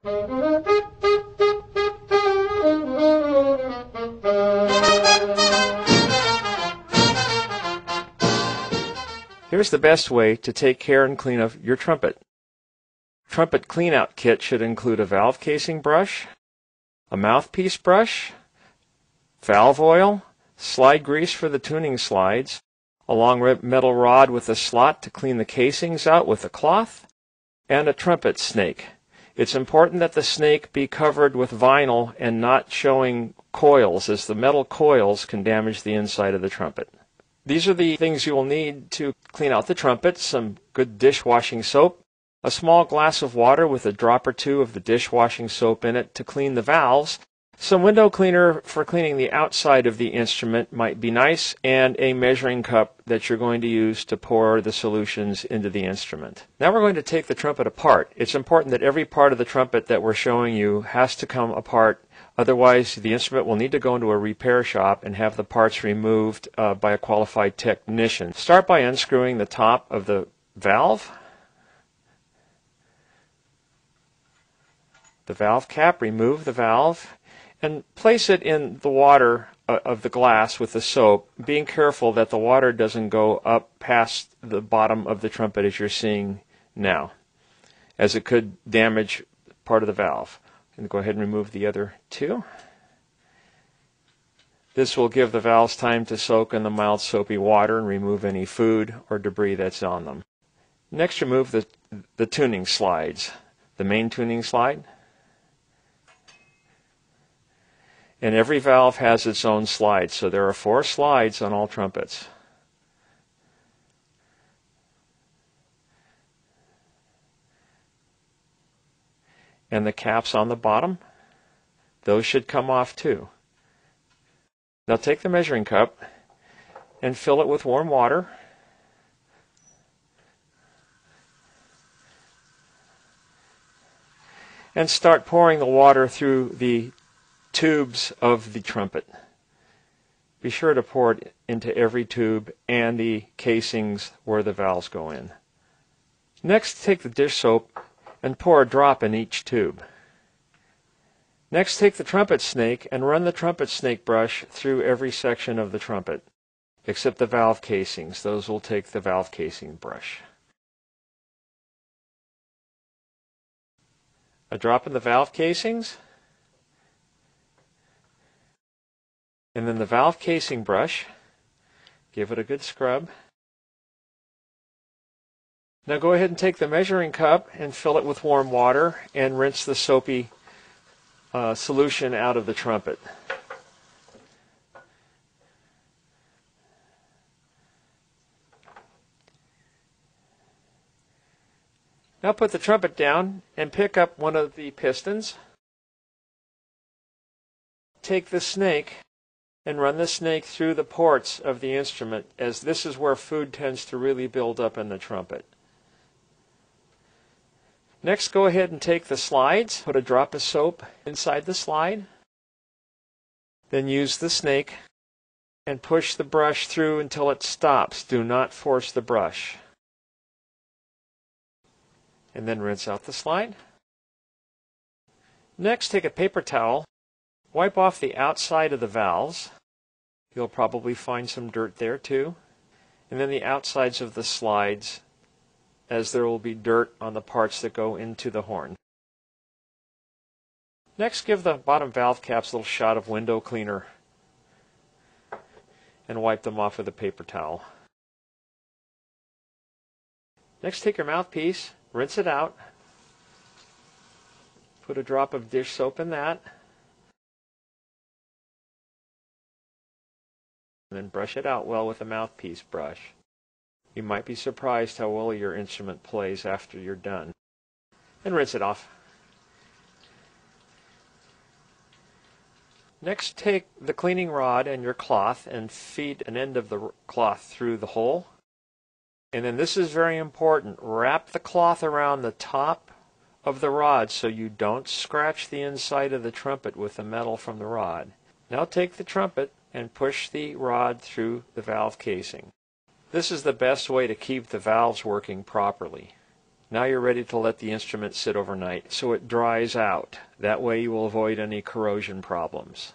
Here's the best way to take care and clean up your trumpet. Trumpet cleanout kit should include a valve casing brush, a mouthpiece brush, valve oil, slide grease for the tuning slides, a long metal rod with a slot to clean the casings out with a cloth, and a trumpet snake. It's important that the snake be covered with vinyl and not showing coils, as the metal coils can damage the inside of the trumpet. These are the things you will need to clean out the trumpet: some good dishwashing soap, a small glass of water with a drop or two of the dishwashing soap in it to clean the valves, some window cleaner for cleaning the outside of the instrument might be nice, and a measuring cup that you're going to use to pour the solutions into the instrument. Now we're going to take the trumpet apart. It's important that every part of the trumpet that we're showing you has to come apart. Otherwise, the instrument will need to go into a repair shop and have the parts removed by a qualified technician. Start by unscrewing the top of the valve, the valve cap, remove the valve, and place it in the water of the glass with the soap, being careful that the water doesn't go up past the bottom of the trumpet as you're seeing now, as it could damage part of the valve. And go ahead and remove the other two. This will give the valves time to soak in the mild soapy water and remove any food or debris that's on them. Next, remove the tuning slides, the main tuning slide. And every valve has its own slide, so there are 4 slides on all trumpets. And the caps on the bottom, those should come off too. Now take the measuring cup and fill it with warm water. And start pouring the water through the tubes of the trumpet. Be sure to pour it into every tube and the casings where the valves go in. Next, take the dish soap and pour a drop in each tube. Next, take the trumpet snake and run the trumpet snake brush through every section of the trumpet, except the valve casings. Those will take the valve casing brush. A drop in the valve casings, and then the valve casing brush. Give it a good scrub. Now go ahead and take the measuring cup and fill it with warm water and rinse the soapy solution out of the trumpet. Now put the trumpet down and pick up one of the pistons. Take the snake and run the snake through the ports of the instrument, as this is where food tends to really build up in the trumpet. Next, go ahead and take the slides, put a drop of soap inside the slide, then use the snake and push the brush through until it stops. Do not force the brush. And then rinse out the slide. Next, take a paper towel, wipe off the outside of the valves. You'll probably find some dirt there too. And then the outsides of the slides, as there will be dirt on the parts that go into the horn. Next, give the bottom valve caps a little shot of window cleaner and wipe them off with a paper towel. Next, take your mouthpiece, rinse it out, put a drop of dish soap in that, and then brush it out well with a mouthpiece brush. You might be surprised how well your instrument plays after you're done. And rinse it off. Next, take the cleaning rod and your cloth and feed an end of the cloth through the hole. And then this is very important. Wrap the cloth around the top of the rod so you don't scratch the inside of the trumpet with the metal from the rod. Now take the trumpet and push the rod through the valve casing. This is the best way to keep the valves working properly. Now you're ready to let the instrument sit overnight so it dries out. That way you will avoid any corrosion problems.